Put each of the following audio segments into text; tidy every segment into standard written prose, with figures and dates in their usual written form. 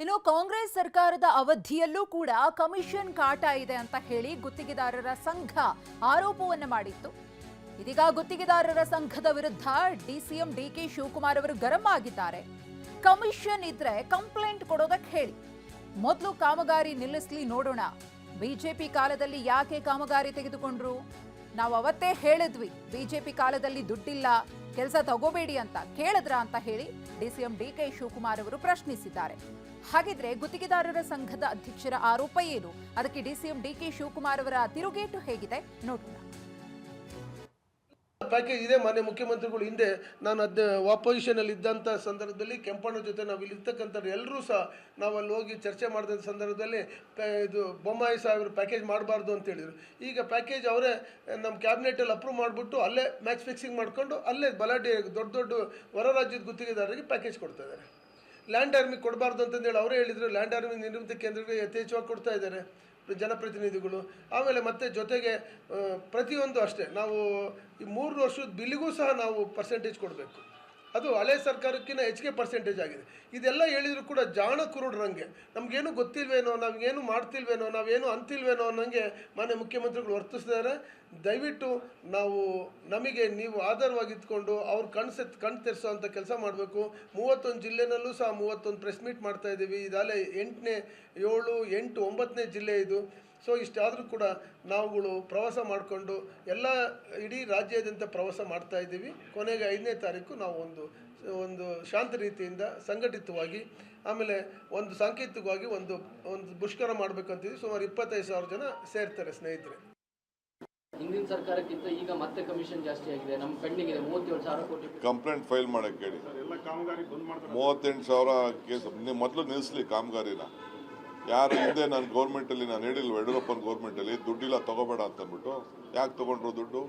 ಇನ್ನು ಕಾಂಗ್ರೆಸ್ ಸರ್ಕಾರದ ಅವಧಿಯಲ್ಲೂ ಕೂಡ ಕಮಿಷನ್ ಕಾಟ ಇದೆ ಅಂತ ಹೇಳಿ ಗುತ್ತಿಗೆದಾರರ ಸಂಘ ಆರೋಪವನ್ನ ಮಾಡಿತ್ತು. ಇದೀಗ ಗುತ್ತಿಗೆದಾರರ ಸಂಘದ ವಿರುದ್ಧ ಡಿಸಿಎಂ ಡಿಕೆ ಶಿವಕುಮಾರ್ ಅವರು ಗರಂ ಆಗಿದ್ದಾರೆ. ಕಮಿಷನ್ ಇದ್ರೆ ಕಂಪ್ಲೇಂಟ್ ಕೊಡೋದಕ್ಕೆ ಹೇಳಿ, ಮೊದಲು ಕಾಮಗಾರಿ ನಿಲ್ಲಿಸ್ಲಿ ನೋಡೋಣ. ಬಿಜೆಪಿ ಕಾಲದಲ್ಲಿ ಯಾಕೆ ಕಾಮಗಾರಿ ತೆಗೆದುಕೊಂಡ್ರು? ನಾವು ಅವತ್ತೇ ಹೇಳಿದ್ವಿ ಬಿಜೆಪಿ ಕಾಲದಲ್ಲಿ ದುಡ್ಡಿಲ್ಲ, ಕೆಲಸ ತಗೋಬೇಡಿ ಅಂತ. ಕೇಳಿದ್ರ ಅಂತ ಹೇಳಿ ಡಿಸಿಎಂ ಡಿಕೆ ಶಿವಕುಮಾರ್ ಅವರು ಪ್ರಶ್ನಿಸಿದ್ದಾರೆ. ಹಾಗಿದ್ರೆ ಗುತ್ತಿಗೆದಾರರ ಸಂಘದ ಅಧ್ಯಕ್ಷರ ಆರೋಪ ಏನು? ಅದಕ್ಕೆ ಡಿಸಿಎಂ ಡಿಕೆ ಶಿವಕುಮಾರ್ ಅವರ ತಿರುಗೇಟು ಹೇಗಿದೆ ನೋಡೋಣ. ಪ್ಯಾಕೇಜ್ ಇದೆ. ಮಾನ್ಯ ಮುಖ್ಯಮಂತ್ರಿಗಳು ಹಿಂದೆ ನಾನು ಆಪೋಸಿಷನ್ ಅಲ್ಲಿ ಇದ್ದಂಥ ಸಂದರ್ಭದಲ್ಲಿ ಕೆಂಪಣ್ಣ ಜೊತೆ ನಾವು ಇಲ್ಲಿ ಇರ್ತಕ್ಕಂಥವ್ರು ಎಲ್ಲರೂ ಸಹ ನಾವು ಅಲ್ಲಿ ಹೋಗಿ ಚರ್ಚೆ ಮಾಡಿದ ಸಂದರ್ಭದಲ್ಲಿ ಇದು ಬೊಮ್ಮಾಯಿ ಸಾಹೇಬರು ಪ್ಯಾಕೇಜ್ ಮಾಡಬಾರ್ದು ಅಂತ ಹೇಳಿದರು. ಈಗ ಪ್ಯಾಕೇಜ್ ಅವರೇ ನಮ್ಮ ಕ್ಯಾಬಿನೆಟಲ್ಲಿ ಅಪ್ರೂವ್ ಮಾಡಿಬಿಟ್ಟು ಅಲ್ಲೇ ಮ್ಯಾಚ್ ಫಿಕ್ಸಿಂಗ್ ಮಾಡಿಕೊಂಡು ಅಲ್ಲೇ ಬಲಾಢ್ಯ ದೊಡ್ಡ ದೊಡ್ಡ ಹೊರ ರಾಜ್ಯದ ಗುತ್ತಿಗೆದಾರರಿಗೆ ಪ್ಯಾಕೇಜ್ ಕೊಡ್ತಾ ಇದ್ದಾರೆ. ಲ್ಯಾಂಡ್ ಆರ್ಮಿ ಕೊಡಬಾರ್ದು ಅಂತಂದೇಳಿ ಅವರೇ ಹೇಳಿದರು. ಲ್ಯಾಂಡ್ ಆರ್ಮಿ ನಿರ್ಮಿತ ಕೇಂದ್ರಗಳಿಗೆ ಯಥೇಚ್ಛವಾಗಿ ಕೊಡ್ತಾ ಇದ್ದಾರೆ ಜನಪ್ರತಿನಿಧಿಗಳು. ಆಮೇಲೆ ಮತ್ತೆ ಜೊತೆಗೆ ಪ್ರತಿಯೊಂದು ಅಷ್ಟೇ ನಾವು ಈ 3 ವರ್ಷದ ಬಿಲ್ಲಿಗೂ ಸಹ ನಾವು ಪರ್ಸೆಂಟೇಜ್ ಕೊಡಬೇಕು. ಅದು ಹಳೆ ಸರ್ಕಾರಕ್ಕಿಂತ ಹೆಚ್ಚಿಗೆ ಪರ್ಸೆಂಟೇಜ್ ಆಗಿದೆ. ಇದೆಲ್ಲ ಹೇಳಿದ್ರು ಕೂಡ ಜಾಣ ಕುರುಡ್ರಂಗೆ ನಮಗೇನು ಗೊತ್ತಿಲ್ವೇನೋ, ನಾವೇನು ಮಾಡ್ತಿಲ್ವೇನೋ, ನಾವೇನು ಅಂತಿಲ್ವೇನೋ ಅನ್ನೋಂಗೆ ಮಾನ್ಯ ಮುಖ್ಯಮಂತ್ರಿಗಳು ವರ್ತಿಸಿದ್ದಾರೆ. ದಯವಿಟ್ಟು ನಮಗೆ ನೀವು ಆಧಾರವಾಗಿದ್ದುಕೊಂಡು ಅವ್ರು ಕಣ್ಣು ತೆರೆಸೋವಂಥ ಕೆಲಸ ಮಾಡಬೇಕು. 31 ಜಿಲ್ಲೆನಲ್ಲೂ ಸಹ 31 ಪ್ರೆಸ್ ಮೀಟ್ ಮಾಡ್ತಾ ಇದ್ದೀವಿ. ಇದಾಲೆ 8ನೇ 7 8 9ನೇ ಜಿಲ್ಲೆ ಇದು. ಸೊ ಇಷ್ಟಾದರೂ ಕೂಡ ನಾವುಗಳು ಪ್ರವಾಸ ಮಾಡಿಕೊಂಡು ಎಲ್ಲ ಇಡೀ ರಾಜ್ಯಾದ್ಯಂತ ಪ್ರವಾಸ ಮಾಡ್ತಾ ಇದ್ದೀವಿ. ಕೊನೆಗೆ 5ನೇ ತಾರೀಕು ನಾವು ಒಂದು ಶಾಂತ ರೀತಿಯಿಂದ ಸಂಘಟಿತವಾಗಿ ಆಮೇಲೆ ಒಂದು ಸಾಂಕೇತಿಕವಾಗಿ ಒಂದು ಮುಷ್ಕರ ಮಾಡಬೇಕಂತಿದ್ವಿ. ಸುಮಾರು 25,000 ಜನ ಸೇರ್ತಾರೆ ಸ್ನೇಹಿತರೆ. ಹಿಂದಿನ ಸರ್ಕಾರಕ್ಕಿಂತ ಈಗ ಮತ್ತೆ ಕಮಿಷನ್ ಜಾಸ್ತಿ ಆಗಿದೆ. ನಮ್ಮ ಪೆಂಡಿಂಗ್ ಇದೆ 37,000 ಕೋಟಿ. ಕಂಪ್ಲೇಂಟ್ ಫೈಲ್ ಮಾಡಕ್ಕೆ ಹೇಳಿ. 38,000 ಕೇಸ್ ಮೊದಲು ನಿಲ್ಲಿಸಲಿ ಕಾಮಗಾರಿನ. ಯಾರು ಹಿಂದೆ ನಾನು ಗೌರ್ಮೆಂಟಲ್ಲಿ ನಾನು ಹೇಳಿಲ್ವ, ಯಡಿಯೂರಪ್ಪನ ಗೌರ್ಮೆಂಟಲ್ಲಿ ದುಡ್ಡಿಲ್ಲ ತಗೋಬೇಡ ಅಂತ ಅಂದ್ಬಿಟ್ಟು ಯಾಕೆ ತೊಗೊಂಡ್ರು ದುಡ್ಡು?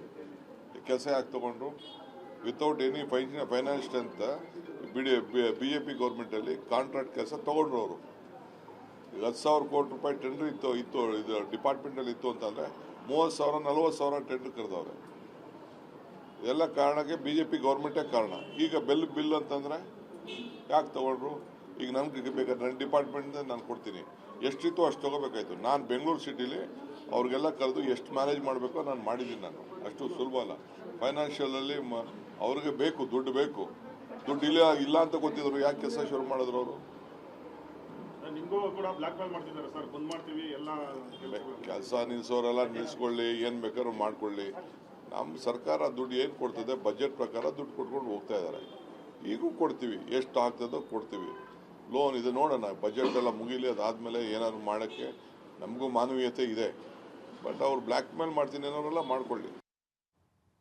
ಕೆಲಸ ಯಾಕೆ ತೊಗೊಂಡ್ರು? ವಿತೌಟ್ ಎನಿ ಫೈನಾನ್ಸ್ ಅಂತ BJP ಗೌರ್ಮೆಂಟಲ್ಲಿ ಕಾಂಟ್ರಾಕ್ಟ್ ಕೆಲಸ ತೊಗೊಂಡ್ರು ಅವರು. 10,000 ಕೋಟಿ ರೂಪಾಯಿ ಟೆಂಡರ್ ಇತ್ತು ಇದು ಡಿಪಾರ್ಟ್ಮೆಂಟಲ್ಲಿ ಇತ್ತು ಅಂತಂದರೆ 30,000 40,000 ಟೆಂಡರ್ ಕರೆದವ್ರೆ. ಎಲ್ಲ ಕಾರಣಕ್ಕೆ BJP ಗೌರ್ಮೆಂಟೇ ಕಾರಣ. ಈಗ ಬಿಲ್ ಅಂತಂದರೆ ಯಾಕೆ ತೊಗೊಂಡ್ರು? ಈಗ ನಮ್ಗೆ ಬೇಕಾದ್ರೆ ನನ್ನ ಡಿಪಾರ್ಟ್ಮೆಂಟ್ನ ನಾನು ಕೊಡ್ತೀನಿ, ಎಷ್ಟಿತ್ತು ಅಷ್ಟು ತೊಗೋಬೇಕಾಯ್ತು. ನಾನು ಬೆಂಗಳೂರು ಸಿಟಿಲಿ ಅವ್ರಿಗೆಲ್ಲ ಕರೆದು ಎಷ್ಟು ಮ್ಯಾನೇಜ್ ಮಾಡಬೇಕೋ ನಾನು ಮಾಡಿದ್ದೀನಿ. ನಾನು ಅಷ್ಟು ಸುಲಭ ಅಲ್ಲ. ಫೈನಾನ್ಷಿಯಲಲ್ಲಿ ಅವ್ರಿಗೆ ಬೇಕು, ದುಡ್ಡು ಬೇಕು. ದುಡ್ಡು ಇಲ್ಲ ಅಂತ ಗೊತ್ತಿದ್ರು ಯಾಕೆ ಕೆಲಸ ಶುರು ಮಾಡಿದ್ರು ಅವರು? ಕೆಲಸ ನಿಲ್ಲಿಸೋರೆಲ್ಲ ನಿಲ್ಲಿಸ್ಕೊಳ್ಳಿ, ಏನು ಬೇಕಾದ್ರೂ ಮಾಡ್ಕೊಳ್ಳಿ. ನಮ್ಮ ಸರ್ಕಾರ ದುಡ್ಡು ಏನು ಕೊಡ್ತದೆ ಬಜೆಟ್ ಪ್ರಕಾರ ದುಡ್ಡು ಕೊಟ್ಕೊಂಡು ಹೋಗ್ತಾ ಇದ್ದಾರೆ. ಈಗೂ ಕೊಡ್ತೀವಿ, ಎಷ್ಟು ಆಗ್ತದೋ ಕೊಡ್ತೀವಿ. ಲೋನ್ ಇದು ನೋಡೋಣ, ಬಜೆಟ್ ಎಲ್ಲ ಮುಗಿಲಿ, ಅದಾದಮೇಲೆ ಏನಾದ್ರು ಮಾಡೋಕ್ಕೆ ನಮಗೂ ಮಾನವೀಯತೆ ಇದೆ. ಬಟ್ ಅವ್ರು ಬ್ಲ್ಯಾಕ್ ಮೇಲ್ ಮಾಡ್ತೀನಿ ಅನ್ನೋರೆಲ್ಲ ಮಾಡ್ಕೊಳ್ಳಿ.